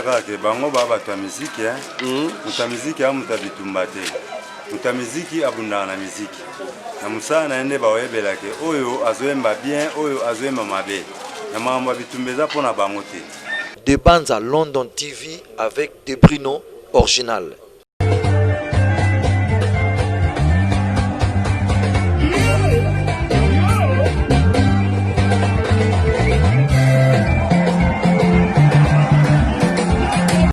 Kake bango baba ta muziki muta muziki amuta bitumbate muta muziki abundana na muziki na musana ende bawebelake oyo azoemba bien oyo azoemba mabe na mambo bitumbeza pona bango te. De Banza London TV avec des Bruno original.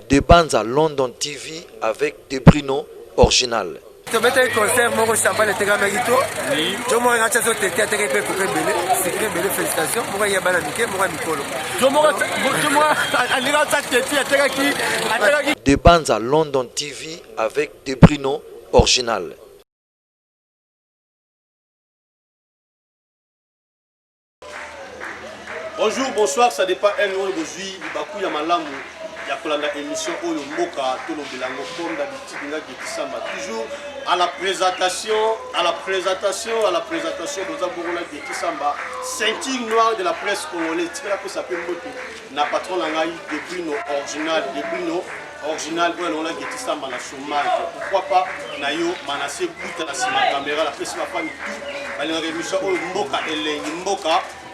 De Banza London TV avec des Bruno original. Tu mets un concert, mon champagne et tes magito. Je m'en rends à ce que tu as été pour que belé. C'est très belle félicitation. Moi, il y a Balamike, moi, Mikolo. De Banza London TV avec des Bruno original. Bonjour, bonsoir, ça dépend aujourd'hui Bakou Yamalamu. Il y a une émission où Mboka, tout le bilango, comme d'habitude, toujours à la présentation, nous avons Samba, ceinture noire de la presse congolaise, qui s'appelle Mboto, na patron de Bruno original, où on a Geti Samba na chômage. Pourquoi pas, Nayo, Manassé, Bouta, na Sima Caméra, la presse va pas du tout, dans l'émission où Mboka,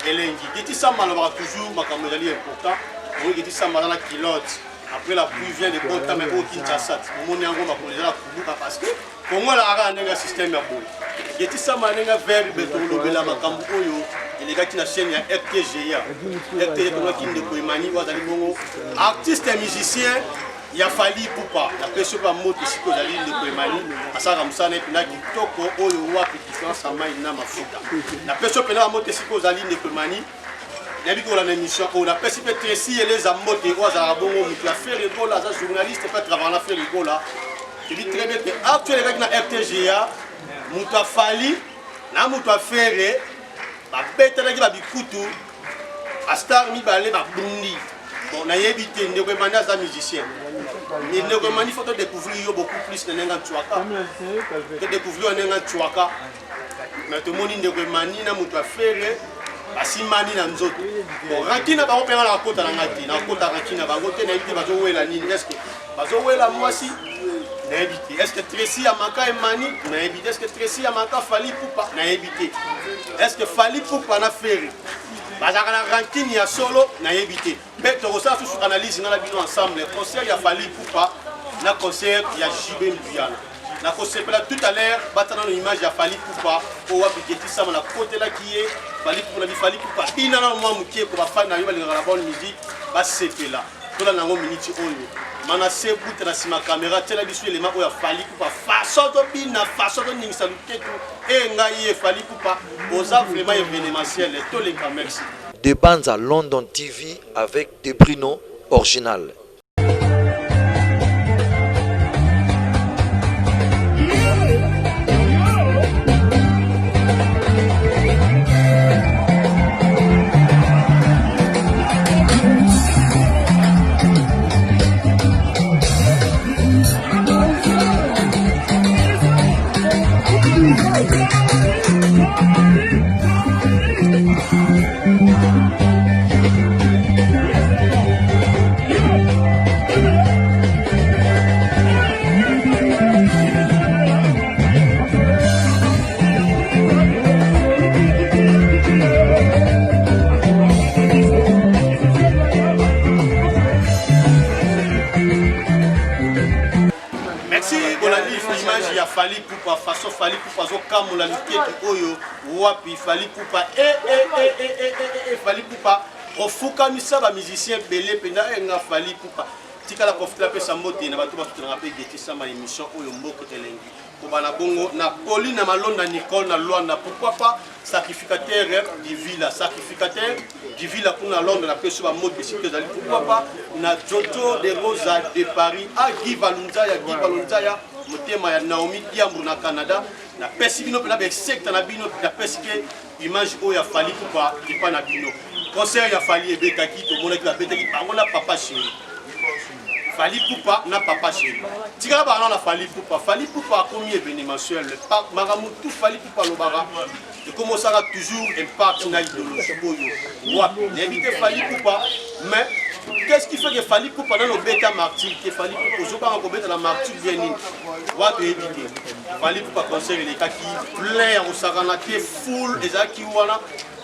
Elengi, Geti Samba, on aura toujours ma caméra important. On dit ça dans la kilote. Après la pluie vient de bon temps, mais au Kinshasa. On est en train de la Kubuka parce que pour moi, la un système à bout. Il y a ça, mais il y a vers le béton, le la Macambo, et les gars qui n'achètent un RTGA. RTGA, qui ne peut pas manier, artiste et musicien, il a fallu pour pas. La pression va monter ici que j'allais le Koimani. À ça, comme ça, il y a qui toko, oyo, wapi, différence, à main, il n'a pas foutu. La pression va monter ici que j'allais le Koimani. Il y a une émission où on a participé Tracy et les amotes et aux arabons qui a fait rigolo, les journalistes qui travaillent à faire rigolo. Je dis très bien que actuellement avec la RTGA, Mouta Fali, na Mouta Ferré, ma bête avec la bikutu, à Star Mibalé, ma Bundi. Bon, on a évité de demander à un musicien. Il ne demande faut découvrir beaucoup plus de Nengan Chouaka. De découvrir Nengan Chouaka. Mais tout le monde ne demande na Mouta Ferré. Asimani na nzoto bon rakina ba opera la kota na ngati na kota rakina ba gote na ibite bazo wela nini est-ce que bazo wela mwasi na ibite est-ce que Tracy amaka emani na ibite est-ce que Tracy amaka Fali Pupa na ibite est-ce que Fali Pupa na Ferré bazaka na rankini ya solo na ibite mais to ça sous analyse na la bino ensemble concert ya Fali Pupa na concert ya JB Mbiana. Na kosepela tout à l'heure batana une image ya Fali Pupa o wapi Geti Samba na côté là qui est Fali Pupa ina na mwa mukie ko bafana na yo balingaka la bonne musique ba sepela to la nango minute oyo Manassé Bouta na sima caméra tela bisu les ma o ya Fali Pupa façon to bina façon to ningisa luketu e ngai e Fali Pupa oza vraiment événementiel to les merci. De Banza London TV avec des Bruno original. Fali Pupa façon Fali Pupa zo kamula luketi oyo wapi Fali Pupa Fali Pupa ofuka misaba musicien belé pena nga Fali Pupa tika la profiter la pesa mbote na bato bato na pe Geti Samba émission oyo mboko telengi kobana bongo na Pauline na Malonda Nicole na Luanda pourquoi pas sacrificateur du villa kuna Londres na pesa ba mode bisike zali pourquoi pas na Jojo de Rosa de Paris à Guy Valunzaya motema ya Naomi Diambo na Canada na pesi bino pena be secte na bino na pesi ke image o ya Fali Pupa epa na bino concert ya Fali ebetaki to mona ki ba betaki bango na papa chéri Fali Pupa na papa chéri tika ba na Fali Pupa comme événementiel magamu tout Fali Pupa lobara et comment ça toujours impact na idéologie boyo wa n'invite Fali Pupa mais qu'est-ce qui fait que Fally Ipupa pendant le bêta martyr que Fally Ipupa aujourd'hui quand on bêta la martyr bien watu éviter Fally Ipupa concert les cas qui plein au saranate full ezaki wana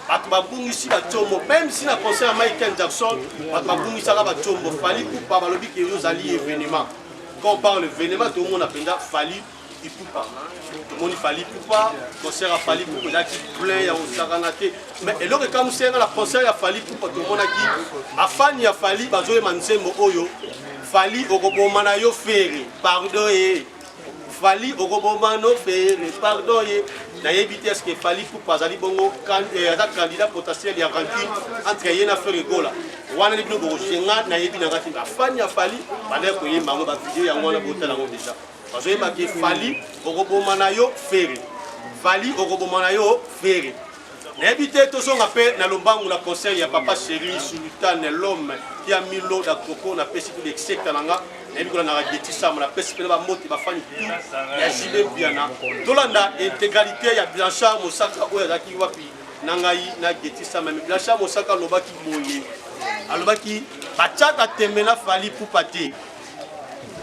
bato babungisi batombo même si na concert ya Michael Jackson bato babungisaka batombo Fally Ipupa balobi ke ezali événement quand on parle événement tout le monde appelle Fally Ipupa tout le monde Fally Ipupa concert à Fally Ipupa ezaki plein ya osaranate mais et lorsque quand c'est la concert ya Fally Ipupa tout le monde aki afani ya Fally bazoyeba nzembo oyo Fally okoboma na yo fere pardon Fally okoboma no fere pardon na yebite est-ce que Fally Ipupa azali bongo candidat potentiel ya rancune entre ye na Fere Gola wana libino bojenga na yebi na ngati afani ya Fally bana ko yemba ngo ba video yango na botala ngo déjà bazoyeba ke Fally okoboma na yo fere Fally okoboma na yo fere na yebite tozonga pe na lombangu na conseil ya papa chéri Sultan l'homme qui a mis l'eau da coco na pesi tout l'execta nanga na yebi ko na Geti Sam na pesi pe ba moti ba fani tout ya jibe biana tolanda intégralité ya Blanchard Mosaka oyo azaki wapi nangai na Geti Sam mais Blanchard Mosaka lobaki boye alobaki bachaka temena Fally Ipupa te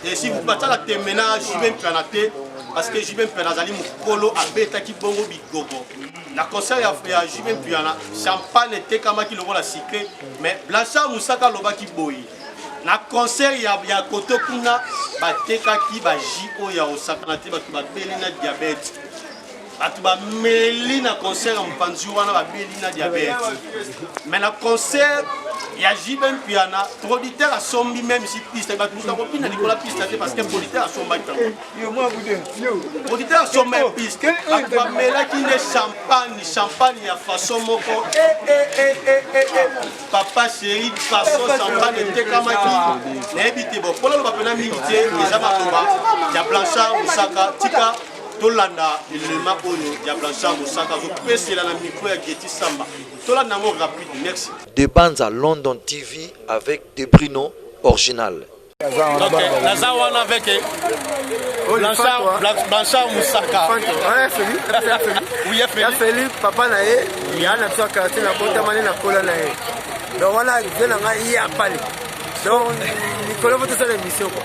et si vous bachaka temena jibe biana te parce que jibe biana azali mukolo abetaki bongo bigogo na concert ya jibe biana champagne tekamaki lokola secret mais Blanchard Mosaka lobaki boye na concert ya koto kuna batekaki baji oyo ya osakana te bato babeli na diabète bato bameli na concert ya mopanzi wana babeli na diabète mais na concert ya jibe piana producteur asombi même si piste bato musa kopina likola piste te parce que producteur asombaki producteur asomba piste bato bamelaki nde champagne ya façon moko papa chéri façon champagne etekamaki nayebi te bon mpona loba pena mingi te eza maloba ya Blanchard Mosaka tika tolanda elema oyo ya Blanchard Mosaka zopesela na micro ya Geti Samba tolanda yango rapide merci De Banza London TV avec des Bruno original. Donc naza wana avec Blanchard Mosaka oui Feli papa na ye ya na tso ka tena kota mane na kola na ye donc wana vient nga hier pale donc Nicolas votre seule émission quoi.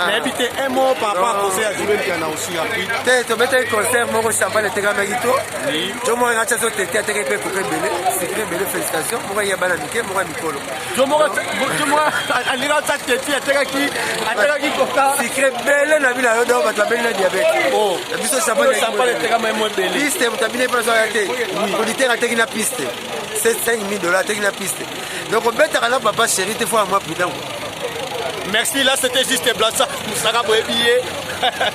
Mais habité un mot par rapport au concert du même piano aussi rapide. Tu mets un concert, moi je champagne te gars magito. Je moi na chaso te théâtre pe ko belé, c'est très belle félicitations. Moi ya bana mike, moi mikolo. Je moi alira ta te théâtre qui koka. C'est très belle na bila yo do ba belle na diabète. Oh, la biso champagne te gars moi belé. Piste mutabine pas ça te. Auditeur a te na piste. C'est $5,000 te na piste. Donc on bête à la papa chéri te fois moi putain. Merci, là c'était juste Blanchard Mosaka pour billet.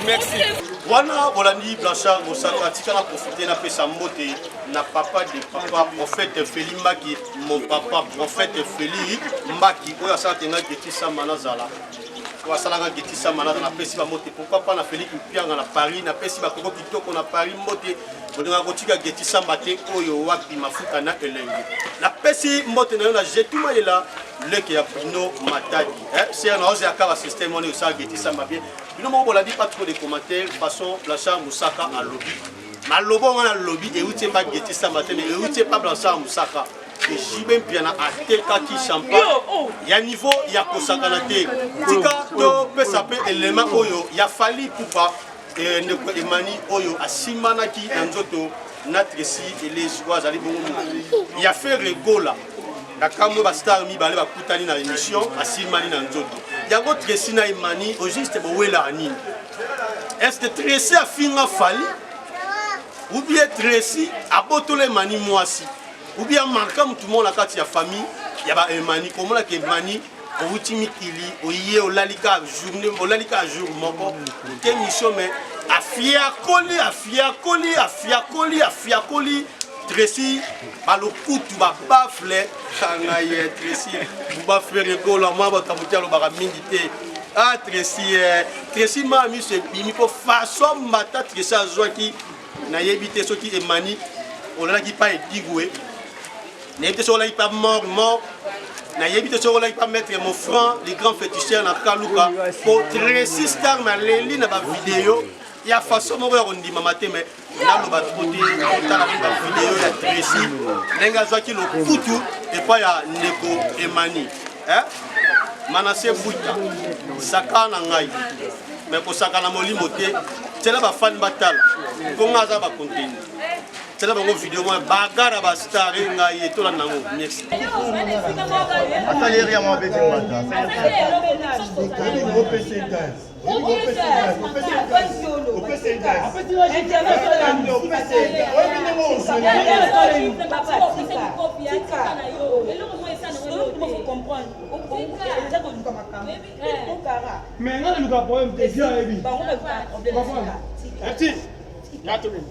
Merci. Wana Bolandi Blanchard Mosaka tika profiter na pesa mbote na papa de papa prophète Feli Mbaki mon papa prophète Feli Mbaki oya sala tenga Geti Samba na zala. Oya sala nga Geti Samba na na pesi ba mbote pourquoi pas na Feli Mpianga na Paris na pesi ba koko kitoko na Paris mbote bodinga kotika Geti Samba te oyo wapi mafuta na elenge. Na pesi mbote na yo na jetuma ela leke ya Bruno Matadi c'est un ose akara système on est ça Geti Samba bien Bruno mo bolandi pas trop de commentaires façon Blanchard Mosaka à lobby malobo on a lobby et outé pas Geti Samba mais et outé pas Blanchard Mosaka et jibe piana ateka ki champagne ya niveau ya kosakana te tika to pesa pe élément oyo ya Fally Ipupa et ne emani oyo asimanaki na nzoto na Tracy et les joies ali bongo il a fait Regola la kambo ba star mi balé ba kutani na émission asimani na nzoto yango Tracy na imani au juste bowela anini est-ce que Tracy a finga Fally ou bien Tracy a botolé mani mwasi ou bien marka tout le monde la kati ya famille ya ba emani comme la ke mani o utimi kili o yé o lalika journée o lalika jour moko ke mission mais afia koli Tracy balo kutu ba bafle kanga ye Tracy ba faire gola moi ba tamutia lo ba mingi te ah Tracy ma mi se bimi ko façon mata Tracy azwaki na yebite soki emani on la ki pas digoué na yebite so la ki pas mort na yebite so la ki pas mettre mon franc les grands féticheurs na Kaluka pour Tracy star na leli na ba vidéo ya façon mo ba ondima matin mais na lo ba côté tala ba vidéo ya Tracy nenga zwaki lo kutu et pas ya ndeko emani Manassé Bouita saka na ngai mais ko saka na molimo te tela ba fan batala ko ngaza ba contenu tela ba ngo video mo bagara ba star ngai etola nango merci atali ya mabeti mata mais nga luka problème te dia ebi ati ya to bin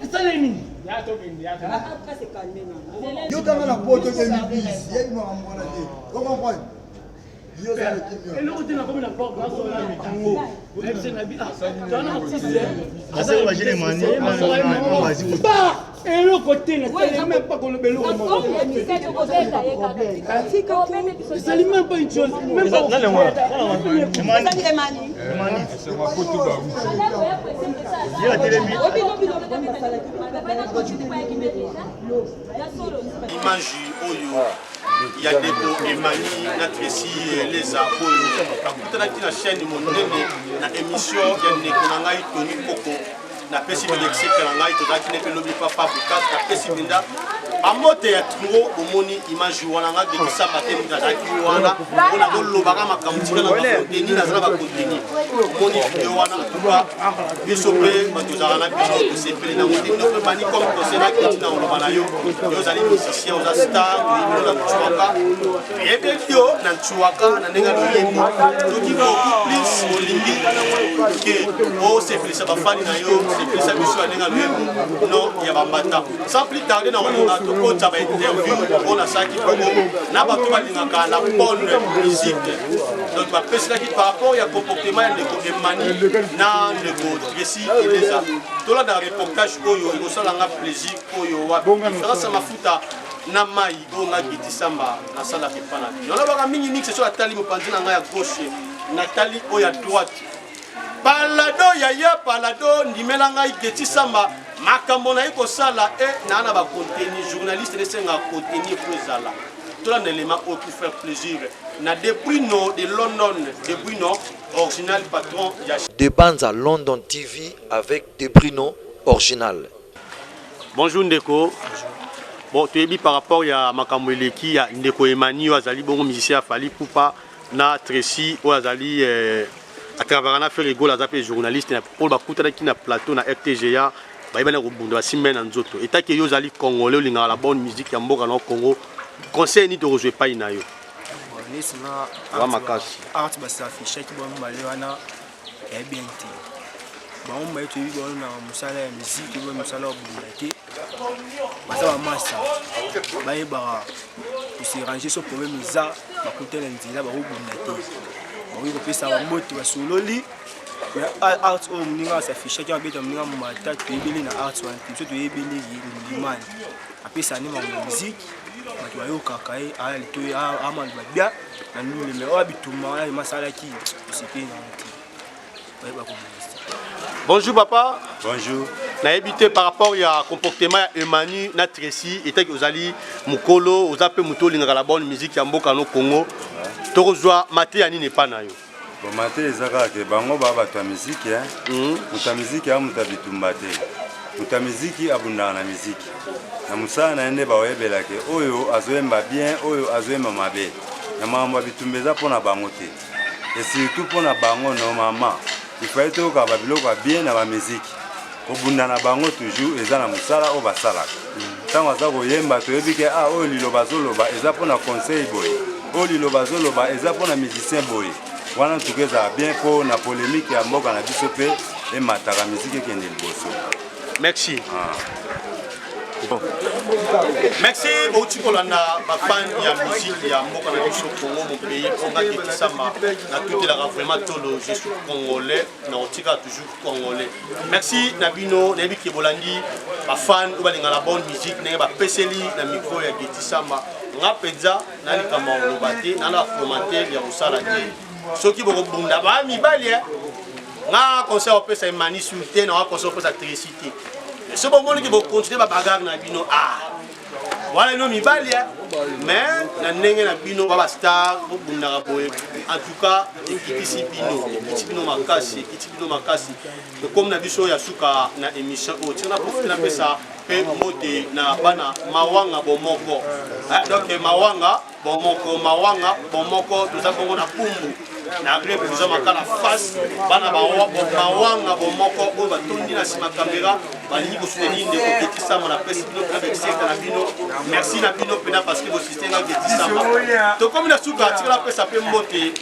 isalemi ya to bin yo kama na poto de mibisi yebi mo ambona de ko comprendre yo ça le type et l'autre na comme na porte na so na mitango c'est na bi tana asa wa jile mani on va dire ba et le côté na c'est même pas qu'on le belo comme c'est même pas une chose même pas mani c'est ma photo ba yo telemi image oyo ya deko Emani na Tracy les aboyo akutanaki na chaîne monene na émission ya ndeko na ngai Tony Koko na pesi belexeke na ngai tozalaki ne pelobi papa bukat na pesi pinda amote ya tungo omoni image wana nga dekisa bateni tazalaki wana mpona kolobaka makambo tika na bakonteni nazala bakonteni omoni video wana tuka biso mpe batozalaka na bino tosepeli nango te ndeko Emani comme kosenaki ntina oloba na yo ozali musicien oza star oyebino na nchuaka yebeli yo na nchuaka na ndenge loyebi toki beaucoup plus olingi ke osepelisa bafani na yo osepelisa biso ya ndenge loyebi no ya bambata sans plus tarder na olinga tokota bainterview mpona saki bongo na bato balingaka la bonne musique donc bapeselaki par rapport ya comportement ya ndeko Emani na ndeko Tracy Eleza tolanda reportage oyo ekosalanga plaisir oyo wafikasa mafuta na mai oyo nga Giti Samba nasalaka epa na bino nalobaka mingi mingi seso atali mopanzi na ngai ya gauche natali oyo ya droite palado yaya palado ndimela ngai Giti Samba makambo na ekosala na na bakonteni journaliste nesenga konteni po ezala tolanda élément oyo pour faire plaisir na De Bruyne de London De Bruyne original patron ya De Banza London TV avec De Bruyne original. Bonjour Ndeko. Bon, tu es dit par rapport à makambo eleki ya Ndeko Emani azali bongo musicien Fally Ipupa na Tracy o azali à travers na faire rigolo azapé journaliste na pour bakuta ki na plateau na RTGA baibana ko bundo asimbe na nzoto etaki yo azali congolais olinga la bonne musique ya mboka na Congo conseil ni to rejouer pas na yo nisina wa makasi art basafisha ki bon male wana ya bien te bon mba to yi bon na musala ya musique bon musala obulate basa ba massa baye ba se ranger so problème za bakutela nzila ba obulate ba ko pesa ba moto ba sololi art o mninga safisha ki abeta mninga mata to yibeli na art wana to yibeli yi limani apesa ni ma musique bato bayokaka ye ali to amali babia na nule me oya bituma ya masalaki osepeli na ti bayeba komonisa. Bonjour papa. Bonjour. Na habité par rapport ya comportement ya Emani na Tracy etaki ozali mukolo ozape muto lingaka la bonne musique ya mboka no Congo tokozwa mate ya nini pa na yo. Bon mate ezaka ke bango ba bato ya musique muta musique ya muta bitumba te muta musique abunda na musique na musana ende baoyebelake oyo azoyemba bien oyo azoyemba mabe na mambo bitumbeza pona bango te et surtout pona bango normalement il faut être ka babiloko bien na ba musique obunda na bango toujours eza na musala o basala tango za koyemba toyebike oyo liloba zoloba eza pona conseil boy oyo liloba zoloba eza pona musicien boy wana tukeza bien po na polémique ya mboka na biso pe e mataka musique kende liboso. Merci. Merci beaucoup pour la fan ya musique ya mboka na biso Congo mon pays on a Giti Samba na tout la vraiment tout le je suis congolais na otika toujours congolais. Merci Nabino Nebi Kebolandi ba fan ou balinga la bonne musique na ba peseli na micro ya Giti Samba nga penza na likama olobate na la commentaire ya osala te soki boko bunda ba mibali nga conseil opesa Emani sulté na conseil opesa Tracy. Ce moment que vous continuez à bagarre na bino voilà no mibali mais na ndenge na bino baba star bobundaka boye en tout cas ekitisi bino makasi comme na biso ya suka na émission oyo tina profite na pesa pe mote na bana mawanga bomoko donc mawanga bomoko toza bongo na pumbu na gré toza makala face bana mawanga bomoko oyo batondi na nsima caméra balingi kosoutenir ndeko Getisama na pesi bino mpena bekiseka na bino merci na bino mpena parce que bosistenga Getisama tokomi na suka tikala pesa pe mote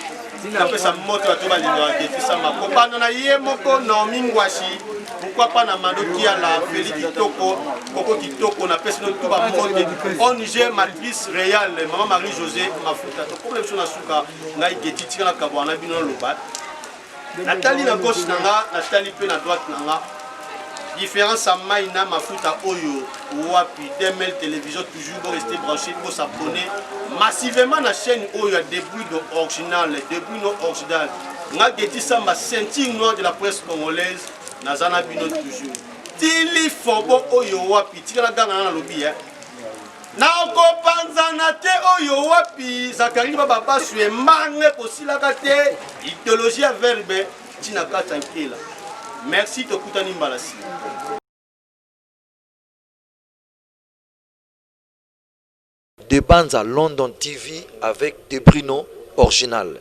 napesa moto bato balingaka Getisama kobanda na ye moko Naomi Ngwashi pourquoi pas na Mandoki à la Félix Kitoko Koko Kitoko na pesi no tout ba mote on Niger Malvis Réal maman Marie José Mafuta to comme les na suka ngai Geti tikala kabwana bino lobat natali na gauche nanga natali pe na droite nanga différence à Maïna Mafuta Oyo Wapi Demel Télévision toujours pour rester branché pour s'abonner massivement à la chaîne Oyo début original nga Getisama ceinture noire de la presse congolaise Nazana Bino toujours Tili Fobo Oyo Wapi tika ganga na lobby na kopanzana te Oyo Wapi Zakari Baba Basu e mange posilaka te idéologie à verbe tina katankela. Merci Tokutani Mbalasi. De Banza London TV avec des Bruno original.